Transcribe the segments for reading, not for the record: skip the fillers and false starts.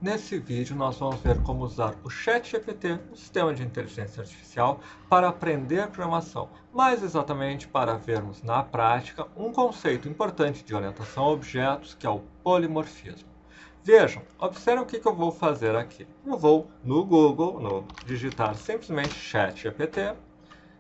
Nesse vídeo nós vamos ver como usar o ChatGPT, um sistema de inteligência artificial, para aprender programação, mais exatamente para vermos na prática um conceito importante de orientação a objetos, que é o polimorfismo. Vejam, observem o que eu vou fazer aqui. Eu vou no Google, digitar simplesmente ChatGPT,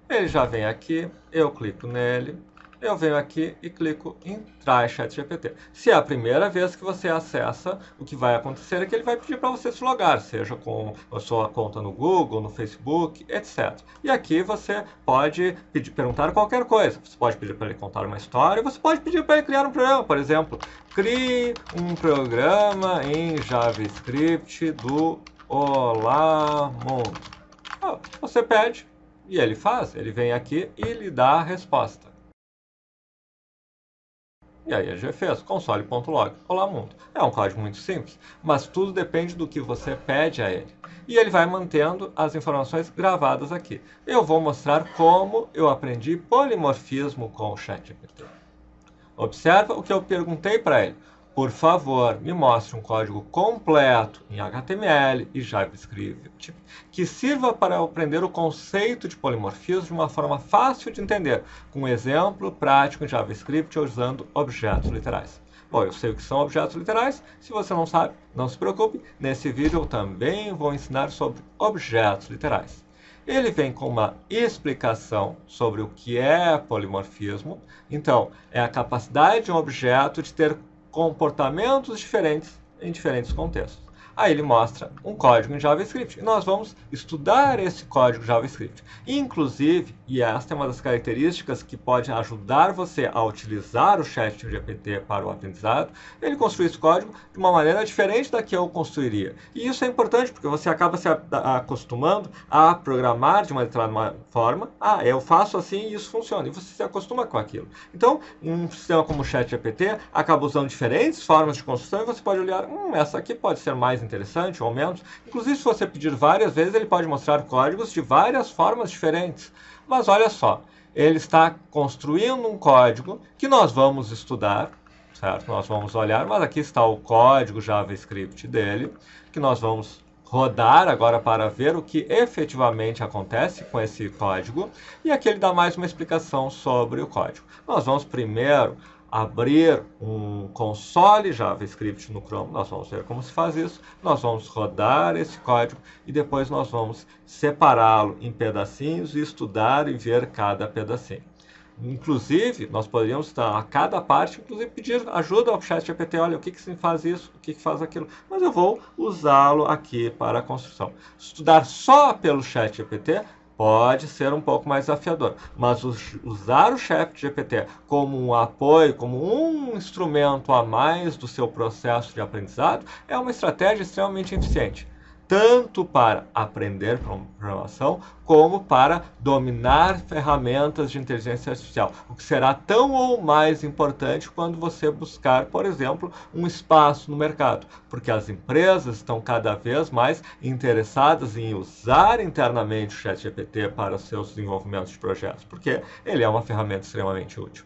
ele já vem aqui, eu clico nele, eu venho aqui e clico em Traz ChatGPT. Se é a primeira vez que você acessa, o que vai acontecer é que ele vai pedir para você se logar, seja com a sua conta no Google, no Facebook, etc. E aqui você pode perguntar qualquer coisa. Você pode pedir para ele contar uma história, você pode pedir para ele criar um programa, por exemplo, crie um programa em JavaScript do Olá Mundo. Você pede e ele faz, ele vem aqui e lhe dá a resposta. E aí ele já fez, console.log, olá mundo. É um código muito simples, mas tudo depende do que você pede a ele. E ele vai mantendo as informações gravadas aqui. Eu vou mostrar como eu aprendi polimorfismo com o ChatGPT. Observa o que eu perguntei para ele. Por favor, me mostre um código completo em HTML e JavaScript que sirva para aprender o conceito de polimorfismo de uma forma fácil de entender, com um exemplo prático em JavaScript usando objetos literais. Bom, eu sei o que são objetos literais. Se você não sabe, não se preocupe. Nesse vídeo eu também vou ensinar sobre objetos literais. Ele vem com uma explicação sobre o que é polimorfismo. Então, é a capacidade de um objeto de ter comportamentos diferentes em diferentes contextos. Aí ele mostra um código em JavaScript. E nós vamos estudar esse código JavaScript. Inclusive, e esta é uma das características que pode ajudar você a utilizar o ChatGPT para o aprendizado, ele construiu esse código de uma maneira diferente da que eu construiria. E isso é importante, porque você acaba se acostumando a programar de uma determinada forma. Eu faço assim e isso funciona. E você se acostuma com aquilo. Então, um sistema como o ChatGPT acaba usando diferentes formas de construção e você pode olhar, essa aqui pode ser mais interessante ou menos. Inclusive, se você pedir várias vezes, ele pode mostrar códigos de várias formas diferentes. Mas olha só, ele está construindo um código que nós vamos estudar, certo? Nós vamos olhar, mas aqui está o código JavaScript dele, que nós vamos rodar agora para ver o que efetivamente acontece com esse código. E aqui ele dá mais uma explicação sobre o código. Nós vamos primeiro abrir um console JavaScript no Chrome, nós vamos ver como se faz isso, nós vamos rodar esse código e depois nós vamos separá-lo em pedacinhos e estudar e ver cada pedacinho. Inclusive, nós poderíamos a cada parte, inclusive pedir ajuda ao ChatGPT, olha, o que se faz isso, o que faz aquilo, mas eu vou usá-lo aqui para a construção. Estudar só pelo ChatGPT pode ser um pouco mais desafiador, mas usar o ChatGPT como um apoio, como um instrumento a mais do seu processo de aprendizado, é uma estratégia extremamente eficiente, tanto para aprender programação, como para dominar ferramentas de inteligência artificial, o que será tão ou mais importante quando você buscar, por exemplo, um espaço no mercado, porque as empresas estão cada vez mais interessadas em usar internamente o ChatGPT para os seus desenvolvimentos de projetos, porque ele é uma ferramenta extremamente útil.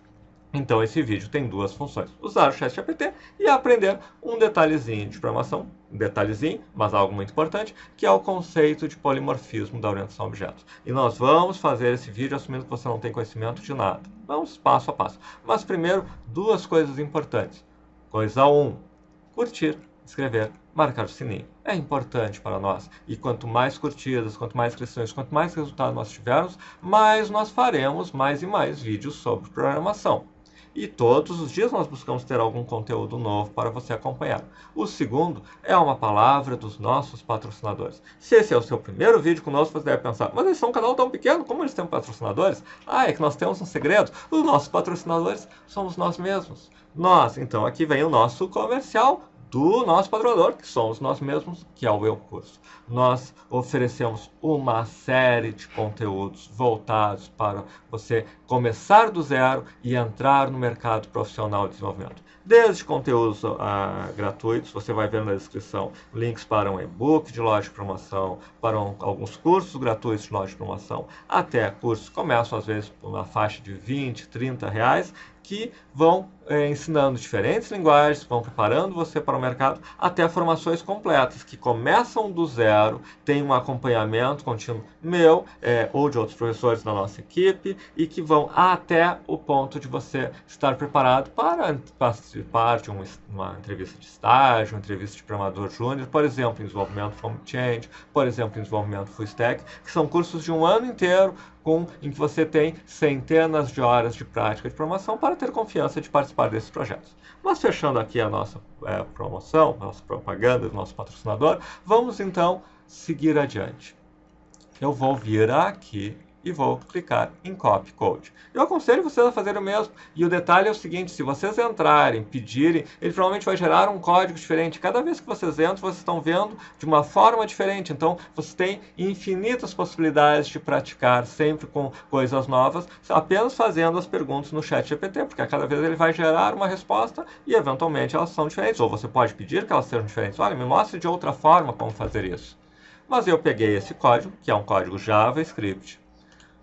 Então esse vídeo tem duas funções, usar o ChatGPT e aprender um detalhezinho de programação, um detalhezinho, mas algo muito importante, que é o conceito de polimorfismo da orientação a objetos. E nós vamos fazer esse vídeo assumindo que você não tem conhecimento de nada. Vamos passo a passo. Mas primeiro, duas coisas importantes. Coisa 1, curtir, escrever, marcar o sininho. É importante para nós. E quanto mais curtidas, quanto mais inscrições, quanto mais resultado nós tivermos, mais nós faremos mais e mais vídeos sobre programação. E todos os dias nós buscamos ter algum conteúdo novo para você acompanhar. O segundo é uma palavra dos nossos patrocinadores. Se esse é o seu primeiro vídeo conosco, você deve pensar, mas eles são um canal tão pequeno, como eles têm patrocinadores? É que nós temos um segredo. Os nossos patrocinadores somos nós mesmos. Então aqui vem o nosso comercial do nosso patrocinador, que somos nós mesmos, que é o Eu Curso. Nós oferecemos uma série de conteúdos voltados para você começar do zero e entrar no mercado profissional de desenvolvimento. Desde conteúdos gratuitos, você vai ver na descrição links para um e-book de lógica de programação, para alguns cursos gratuitos de lógica de programação, até cursos que começam às vezes por uma faixa de 20, 30 reais, que vão ensinando diferentes linguagens, vão preparando você para o mercado até formações completas, que começam do zero, tem um acompanhamento contínuo meu ou de outros professores da nossa equipe e que vão até o ponto de você estar preparado para participar de uma entrevista de estágio, uma entrevista de programador júnior, por exemplo, em desenvolvimento front-end, por exemplo, em desenvolvimento full stack, que são cursos de um ano inteiro em que você tem centenas de horas de prática de programação para ter confiança de participar desses projetos. Mas fechando aqui a nossa promoção, nossa propaganda, nosso patrocinador, vamos então seguir adiante. Eu vou vir aqui e vou clicar em Copy Code. Eu aconselho vocês a fazerem o mesmo. E o detalhe é o seguinte, se vocês entrarem, pedirem, ele provavelmente vai gerar um código diferente. Cada vez que vocês entram, vocês estão vendo de uma forma diferente. Então, você tem infinitas possibilidades de praticar sempre com coisas novas, apenas fazendo as perguntas no ChatGPT, porque a cada vez ele vai gerar uma resposta e, eventualmente, elas são diferentes. Ou você pode pedir que elas sejam diferentes. Olha, me mostre de outra forma como fazer isso. Mas eu peguei esse código, que é um código JavaScript.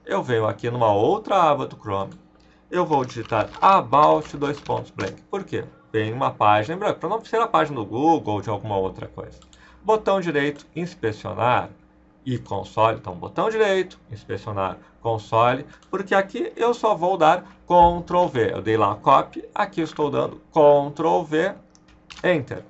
Eu venho aqui numa outra aba do Chrome. Eu vou digitar about blank. Por quê? Vem uma página em branco, para não ser a página do Google ou de alguma outra coisa. Botão direito, inspecionar e console. Então, botão direito, inspecionar, console. Porque aqui eu só vou dar Ctrl V. Eu dei lá copy, aqui eu estou dando Ctrl V, Enter.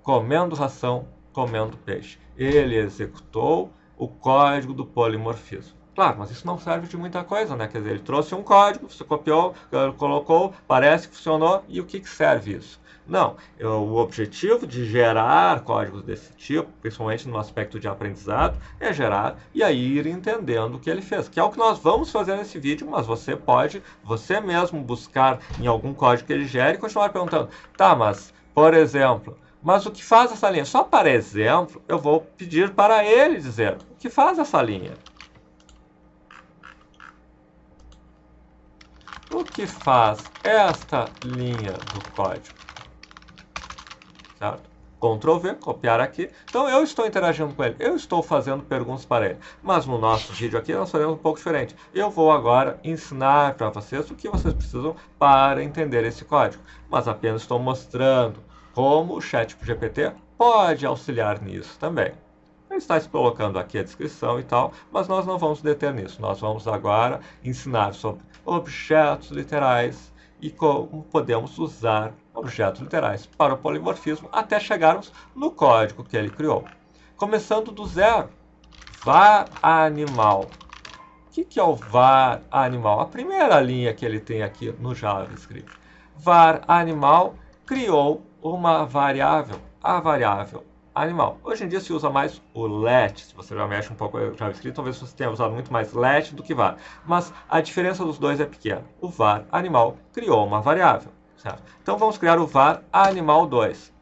Comendo ração, comendo peixe. Ele executou o código do polimorfismo. Claro, mas isso não serve de muita coisa, né? Quer dizer, ele trouxe um código, você copiou, colocou, parece que funcionou, e o que serve isso? Não, o objetivo de gerar códigos desse tipo, principalmente no aspecto de aprendizado, é gerar e aí ir entendendo o que ele fez, que é o que nós vamos fazer nesse vídeo, mas você pode, você mesmo, buscar em algum código que ele gere e continuar perguntando, tá, mas, por exemplo, mas o que faz essa linha? Só para exemplo, eu vou pedir para ele dizer o que faz essa linha. O que faz esta linha do código? Certo? Ctrl V, copiar aqui. Então eu estou interagindo com ele, eu estou fazendo perguntas para ele. Mas no nosso vídeo aqui nós faremos um pouco diferente. Eu vou agora ensinar para vocês o que vocês precisam para entender esse código. Mas apenas estou mostrando como o ChatGPT pode auxiliar nisso também. Ele está se colocando aqui a descrição e tal, mas nós não vamos deter nisso. Nós vamos agora ensinar sobre objetos literais e como podemos usar objetos literais para o polimorfismo até chegarmos no código que ele criou. Começando do zero, var animal. O que é o var animal? A primeira linha que ele tem aqui no JavaScript. Var animal criou uma variável, a variável animal. Hoje em dia se usa mais o let, se você já mexe um pouco com o JavaScript, talvez você tenha usado muito mais let do que var. Mas a diferença dos dois é pequena. O var animal criou uma variável, certo? Então vamos criar o var animal 2.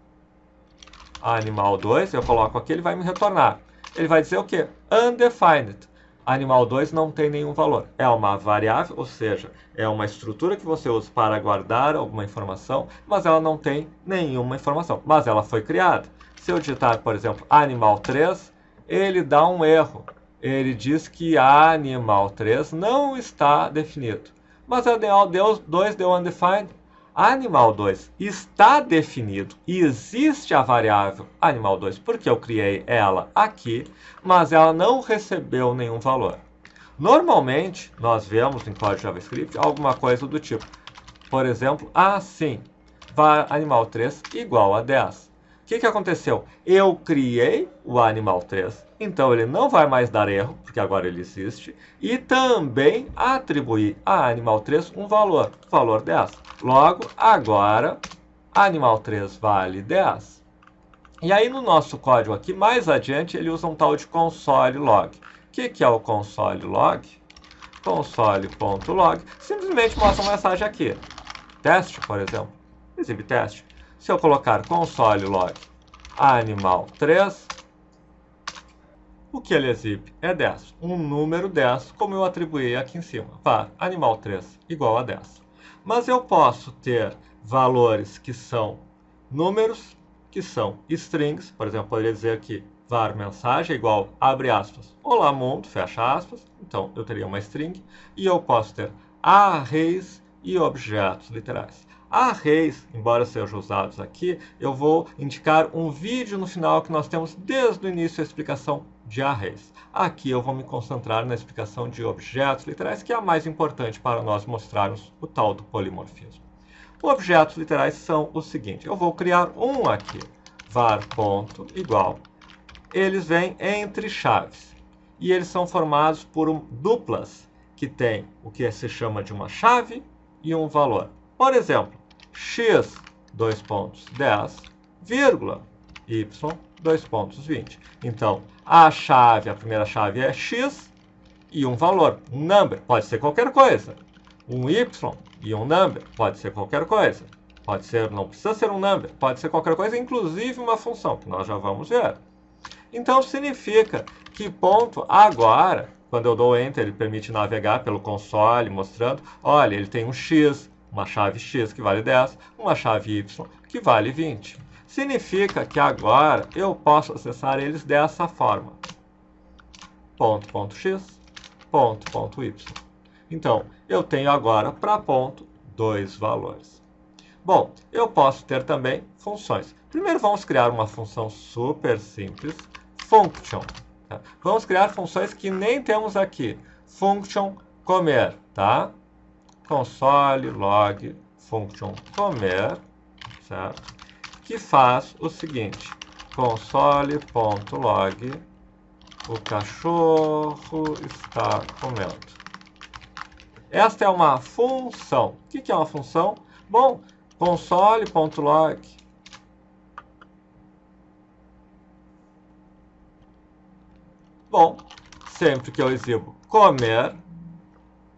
Animal 2, eu coloco aqui, ele vai me retornar. Ele vai dizer o quê? Undefined. Animal 2 não tem nenhum valor. É uma variável, ou seja, é uma estrutura que você usa para guardar alguma informação, mas ela não tem nenhuma informação. Mas ela foi criada. Se eu digitar, por exemplo, animal 3, ele dá um erro. Ele diz que animal 3 não está definido. Mas animal 2 deu undefined. Animal 2 está definido e existe a variável animal 2, porque eu criei ela aqui, mas ela não recebeu nenhum valor. Normalmente, nós vemos em código JavaScript alguma coisa do tipo, por exemplo, assim, var animal 3 igual a 10. O que aconteceu? Eu criei o animal 3, então ele não vai mais dar erro, porque agora ele existe, e também atribuí a animal 3 um valor, valor 10. Logo, agora, animal 3 vale 10. E aí no nosso código aqui, mais adiante, ele usa um tal de console log. O que é o console log? Console.log simplesmente mostra uma mensagem aqui. Teste, por exemplo. Exibe teste. Se eu colocar console log animal 3, o que ele exibe é 10. Um número 10, como eu atribuí aqui em cima. Var animal 3 igual a 10. Mas eu posso ter valores que são números, que são strings. Por exemplo, poderia dizer aqui var mensagem igual, abre aspas, olá mundo, fecha aspas. Então, eu teria uma string. E eu posso ter arrays e objetos literais. Arrays, embora sejam usados aqui, eu vou indicar um vídeo no final que nós temos desde o início a explicação de arrays. Aqui eu vou me concentrar na explicação de objetos literais, que é a mais importante para nós mostrarmos o tal do polimorfismo. Objetos literais são o seguinte, eu vou criar um aqui, var ponto igual. Eles vêm entre chaves e eles são formados por duplas, que tem o que se chama de uma chave e um valor. Por exemplo, x, 2 pontos, 10, vírgula, y, 2 pontos, 20. Então, a primeira chave é x e um valor, um number, pode ser qualquer coisa. Um y e um number, pode ser qualquer coisa. Pode ser, não precisa ser um number, pode ser qualquer coisa, inclusive uma função, que nós já vamos ver. Então, significa que ponto agora, quando eu dou Enter, ele permite navegar pelo console, mostrando, olha, ele tem um x, uma chave x que vale 10, uma chave y que vale 20. Significa que agora eu posso acessar eles dessa forma. Ponto, ponto x, ponto, ponto y. Então, eu tenho agora para ponto dois valores. Bom, eu posso ter também funções. Primeiro vamos criar uma função super simples, function. Tá? Vamos criar funções que nem temos aqui. Function comer, tá? Console log function comer, certo? Que faz o seguinte, console.log o cachorro está comendo. Esta é uma função. O que é uma função? Bom, console.log sempre que eu exibo comer,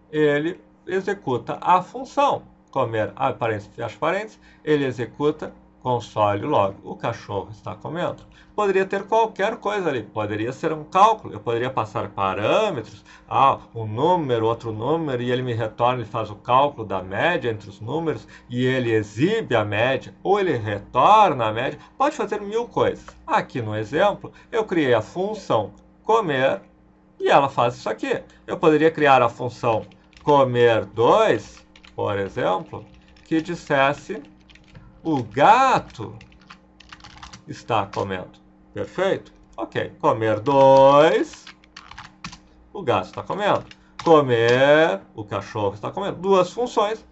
ele executa a função. Comer, abre parênteses, fecha parênteses, ele executa console log. O cachorro está comendo. Poderia ter qualquer coisa ali. Poderia ser um cálculo. Eu poderia passar parâmetros. Um número, outro número, e ele me retorna, ele faz o cálculo da média entre os números, e ele exibe a média, ou ele retorna a média. Pode fazer mil coisas. Aqui no exemplo, eu criei a função comer, e ela faz isso aqui. Eu poderia criar a função comer2, por exemplo, que dissesse o gato está comendo. Perfeito? Ok. Comer2, o gato está comendo. Comer, o cachorro está comendo. Duas funções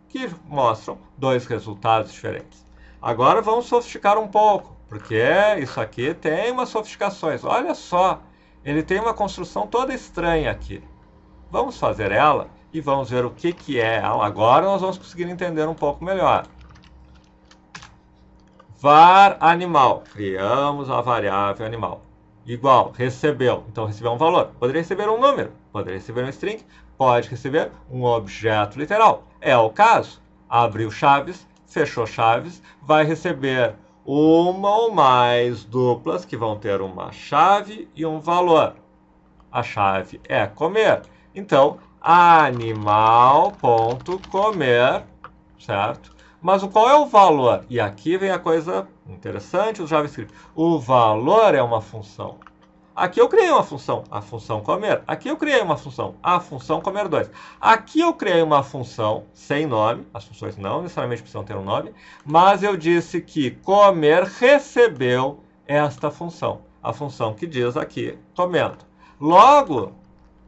que mostram dois resultados diferentes. Agora vamos sofisticar um pouco, porque isso aqui tem umas sofisticações. Olha só, ele tem uma construção toda estranha aqui. Vamos fazer ela e vamos ver o que é ela. Agora nós vamos conseguir entender um pouco melhor. Var animal. Criamos a variável animal. Igual, recebeu. Então, recebeu um valor. Poderia receber um número. Poderia receber um string. Pode receber um objeto literal. É o caso. Abriu chaves, fechou chaves. Vai receber uma ou mais duplas que vão ter uma chave e um valor. A chave é comer. Então, animal.comer, certo? Mas qual é o valor? E aqui vem a coisa interessante do JavaScript. O valor é uma função. Aqui eu criei uma função, a função comer. Aqui eu criei uma função, a função comer2. Aqui eu criei uma função sem nome. As funções não necessariamente precisam ter um nome. Mas eu disse que comer recebeu esta função. A função que diz aqui, comendo. Logo,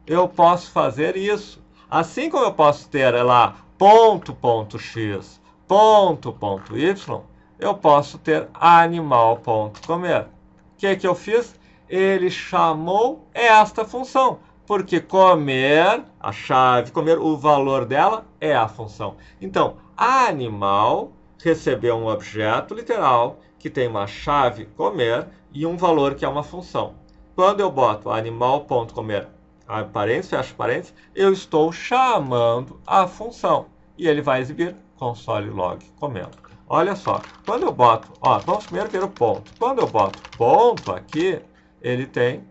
eu posso fazer isso. Assim como eu posso ter lá ponto.x, ponto.y, eu posso ter animal.comer. O que eu fiz? Ele chamou esta função, porque comer, a chave comer, o valor dela é a função. Então, animal recebeu um objeto literal que tem uma chave comer e um valor que é uma função. Quando eu boto animal.comer, abre parênteses, fecha parênteses, eu estou chamando a função. E ele vai exibir console log comendo. Olha só, quando eu boto, vamos primeiro ver o ponto. Quando eu boto ponto aqui, ele tem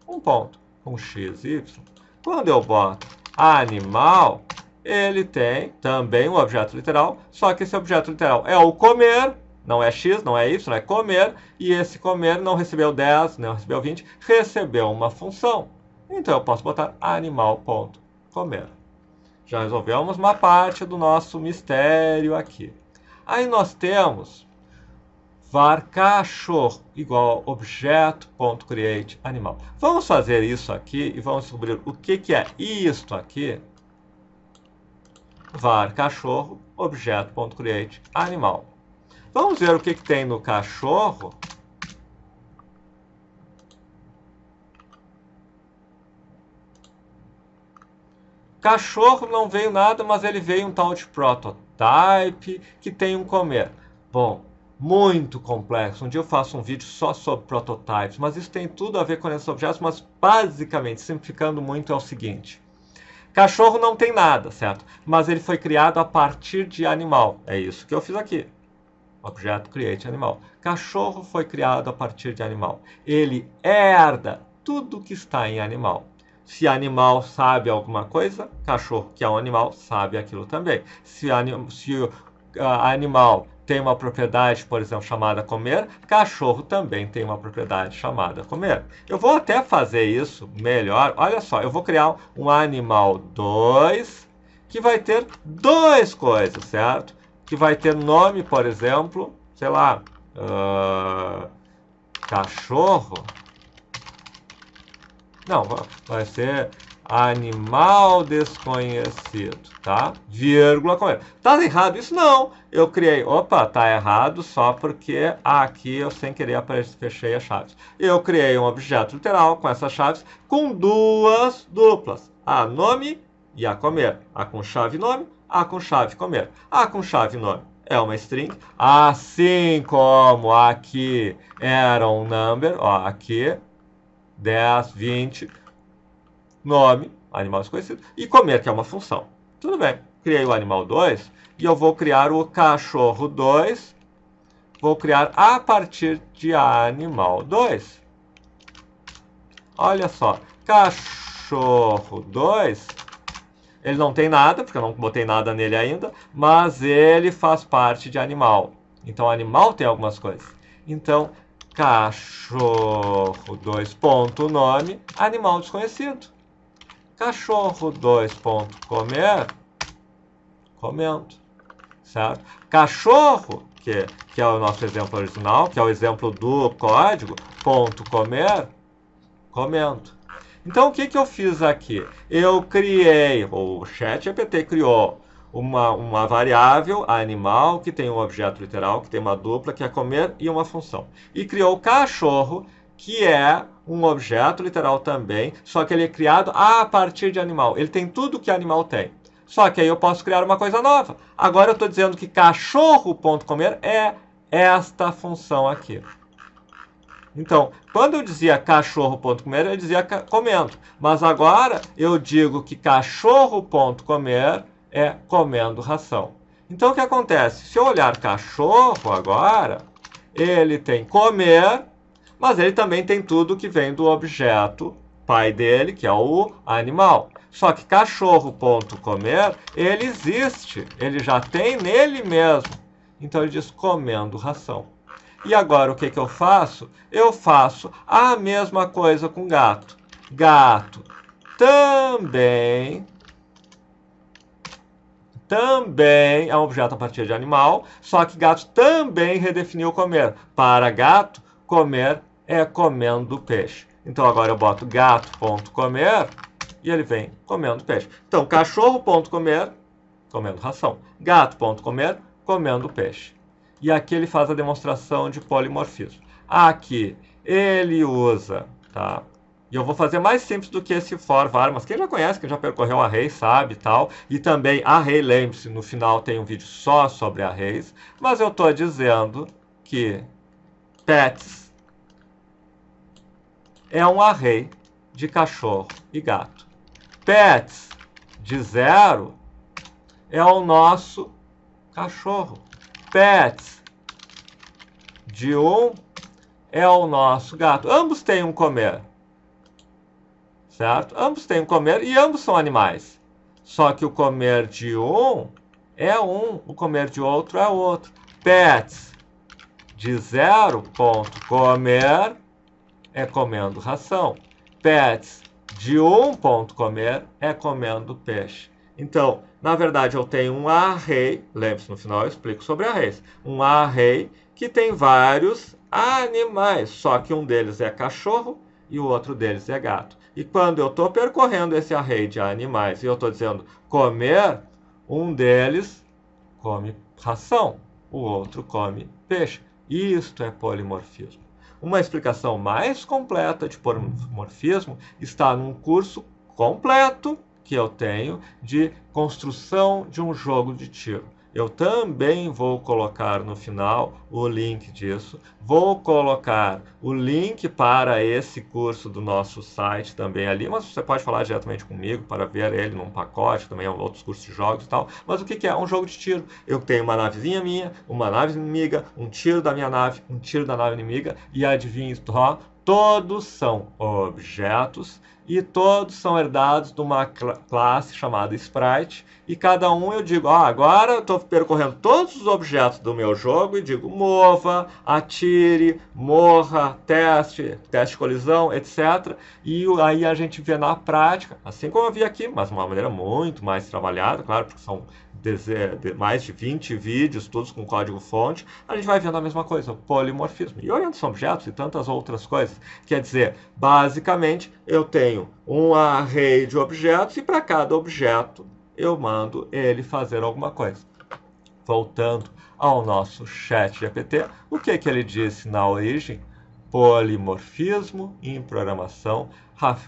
um ponto, um x, y. Quando eu boto animal, ele tem também um objeto literal, só que esse objeto literal é o comer, não é x, não é y, é comer, e esse comer não recebeu 10, não recebeu 20, recebeu uma função. Então eu posso botar animal.comer. Já resolvemos uma parte do nosso mistério aqui. Aí nós temos var cachorro igual objeto.create animal. Vamos fazer isso aqui e vamos descobrir o que é isto aqui. Var cachorro objeto.create animal. Vamos ver o que tem no cachorro. Cachorro não veio nada, mas ele veio um tal de prototype que tem um comer. Bom, muito complexo. Um dia eu faço um vídeo só sobre prototypes, mas isso tem tudo a ver com esses objetos, mas basicamente, simplificando muito, é o seguinte. Cachorro não tem nada, certo? Mas ele foi criado a partir de animal. É isso que eu fiz aqui. Objeto create animal. Cachorro foi criado a partir de animal. Ele herda tudo que está em animal. Se animal sabe alguma coisa, cachorro, que é um animal, sabe aquilo também. Se animal tem uma propriedade, por exemplo, chamada comer, cachorro também tem uma propriedade chamada comer. Eu vou até fazer isso melhor. Olha só, eu vou criar um animal 2 que vai ter duas coisas, certo? Que vai ter nome, por exemplo, sei lá, cachorro. Não, vai ser animal desconhecido, tá? Vírgula comer. Tá errado isso? Não. Eu criei, opa, tá errado só porque aqui eu sem querer fechei as chaves. Eu criei um objeto literal com essas chaves com duas duplas. A nome e a comer. A com chave nome, a com chave comer. A com chave nome é uma string, assim como aqui era um number, ó, aqui 10, 20, nome, animal desconhecido, e comer, que é uma função. Tudo bem, criei o animal 2 e eu vou criar o cachorro 2, vou criar a partir de animal 2. Olha só, cachorro 2, ele não tem nada, porque eu não botei nada nele ainda, mas ele faz parte de animal. Então, animal tem algumas coisas. Então, cachorro 2 ponto nome, animal desconhecido. Cachorro 2 ponto comer, comendo, certo? Cachorro, que é o nosso exemplo original, que é o exemplo do código, ponto comer, comendo. Então, o que eu fiz aqui? Eu criei, o ChatGPT criou uma variável animal que tem um objeto literal, que tem uma dupla, que é comer e uma função. E criou o cachorro, que é um objeto literal também, só que ele é criado a partir de animal. Ele tem tudo que animal tem. Só que aí eu posso criar uma coisa nova. Agora eu estou dizendo que cachorro.comer é esta função aqui. Então, quando eu dizia cachorro.comer, eu dizia comendo. Mas agora eu digo que cachorro.comer é comendo ração. Então, o que acontece? Se eu olhar cachorro agora, ele tem comer, mas ele também tem tudo que vem do objeto pai dele, que é o animal. Só que cachorro.comer, ele existe, ele já tem nele mesmo. Então, ele diz comendo ração. E agora o que eu faço? Eu faço a mesma coisa com gato. Gato também é um objeto a partir de animal, só que gato também redefiniu comer. Para gato, comer é comendo peixe. Então agora eu boto gato.comer e ele vem comendo peixe. Então cachorro.comer, comendo ração. Gato.comer, comendo peixe. E aqui ele faz a demonstração de polimorfismo. Aqui ele usa, tá? E eu vou fazer mais simples do que esse for var, mas quem já conhece, quem já percorreu array sabe e tal. E também array, lembre-se, no final tem um vídeo só sobre arrays. Mas eu estou dizendo que pets é um array de cachorro e gato. Pets de 0 é o nosso cachorro. Pets de 1 é o nosso gato. Ambos têm um comer. Certo? Ambos têm um comer e ambos são animais. Só que o comer de um é um, o comer de outro é outro. Pets de 0 ponto comer é comendo ração. Pets de 1 ponto comer é comendo peixe. Então, na verdade, eu tenho um array, lembre-se, no final eu explico sobre arrays, um array que tem vários animais, só que um deles é cachorro e o outro deles é gato. E quando eu estou percorrendo esse array de animais e eu estou dizendo comer, um deles come ração, o outro come peixe. Isto é polimorfismo. Uma explicação mais completa de polimorfismo está num curso completo que eu tenho de construção de um jogo de tiro. Eu também vou colocar no final o link disso. Vou colocar o link para esse curso do nosso site também ali, mas você pode falar diretamente comigo para ver ele num pacote, também outros cursos de jogos e tal. Mas o que é? Um jogo de tiro. Eu tenho uma navezinha minha, uma nave inimiga, um tiro da minha nave, um tiro da nave inimiga, e adivinhe só, todos são objetos e todos são herdados de uma classe chamada Sprite, e cada um eu digo, agora eu estou percorrendo todos os objetos do meu jogo e digo mova, atire, morra, teste de colisão, etc. E aí a gente vê na prática, assim como eu vi aqui, mas de uma maneira muito mais trabalhada, claro, porque são mais de 20 vídeos, todos com código-fonte, a gente vai vendo a mesma coisa, o polimorfismo. E orientação a objetos e tantas outras coisas. Quer dizer, basicamente, eu tenho um array de objetos e para cada objeto eu mando ele fazer alguma coisa. Voltando ao nosso chat GPT, o que ele disse na origem? Polimorfismo em programação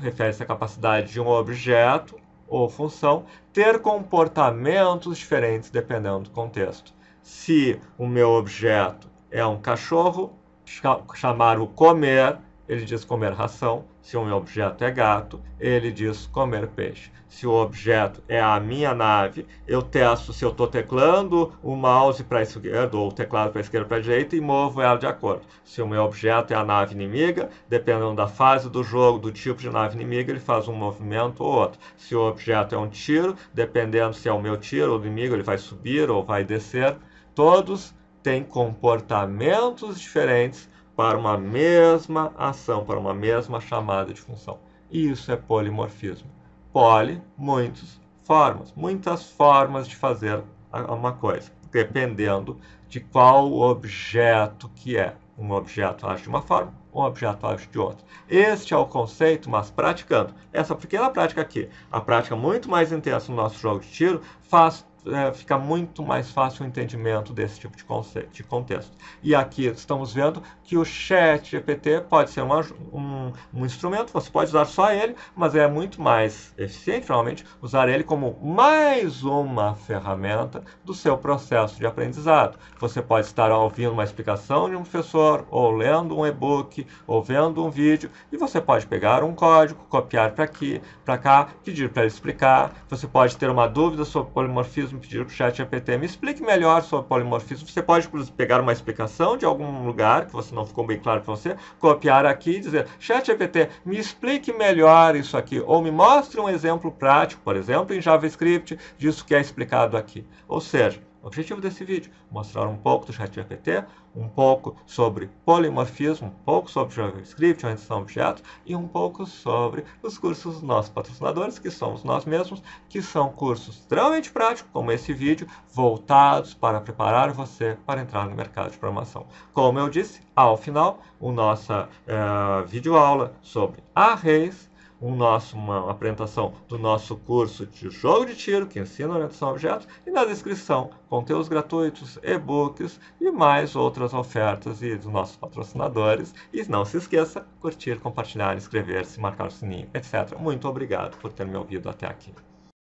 refere-se à capacidade de um objeto ou função ter comportamentos diferentes dependendo do contexto. Se o meu objeto é um cachorro, chamar o comer, ele diz comer ração. Se o meu objeto é gato, ele diz comer peixe. Se o objeto é a minha nave, eu testo se eu estou teclando o mouse para a esquerda ou o teclado para a esquerda ou para a direita e movo ela de acordo. Se o meu objeto é a nave inimiga, dependendo da fase do jogo, do tipo de nave inimiga, ele faz um movimento ou outro. Se o objeto é um tiro, dependendo se é o meu tiro ou do inimigo, ele vai subir ou vai descer. Todos têm comportamentos diferentes para uma mesma ação, para uma mesma chamada de função. E isso é polimorfismo. Poly, muitas formas de fazer uma coisa, dependendo de qual objeto que é. Um objeto age de uma forma, um objeto age de outra. Este é o conceito, mas praticando. Essa pequena prática aqui, a prática muito mais intensa no nosso jogo de tiro, fica muito mais fácil o entendimento desse tipo de conceito, de contexto. E aqui estamos vendo que o chat GPT pode ser um instrumento, você pode usar só ele, mas é muito mais eficiente, provavelmente, usar ele como mais uma ferramenta do seu processo de aprendizado. Você pode estar ouvindo uma explicação de um professor, ou lendo um e-book, ou vendo um vídeo, e você pode pegar um código, copiar para aqui, para cá, pedir para ele explicar. Você pode ter uma dúvida sobre polimorfismo, pedir para o chat GPT, me explique melhor sobre polimorfismo. Você pode, inclusive, pegar uma explicação de algum lugar que você não ficou bem claro para você, copiar aqui e dizer, chat GPT, me explique melhor isso aqui, ou me mostre um exemplo prático, por exemplo, em JavaScript, disso que é explicado aqui. Ou seja, o objetivo desse vídeo, mostrar um pouco do ChatGPT, um pouco sobre polimorfismo, um pouco sobre JavaScript, orientação a objetos, e um pouco sobre os cursos dos nossos patrocinadores, que somos nós mesmos, que são cursos extremamente práticos, como esse vídeo, voltados para preparar você para entrar no mercado de programação. Como eu disse, ao final, a nossa videoaula sobre arrays, uma apresentação do nosso curso de jogo de tiro, que ensina orientação a objetos, e na descrição, conteúdos gratuitos, e-books e mais outras ofertas e dos nossos patrocinadores. E não se esqueça, curtir, compartilhar, inscrever-se, marcar o sininho, etc. Muito obrigado por ter me ouvido até aqui.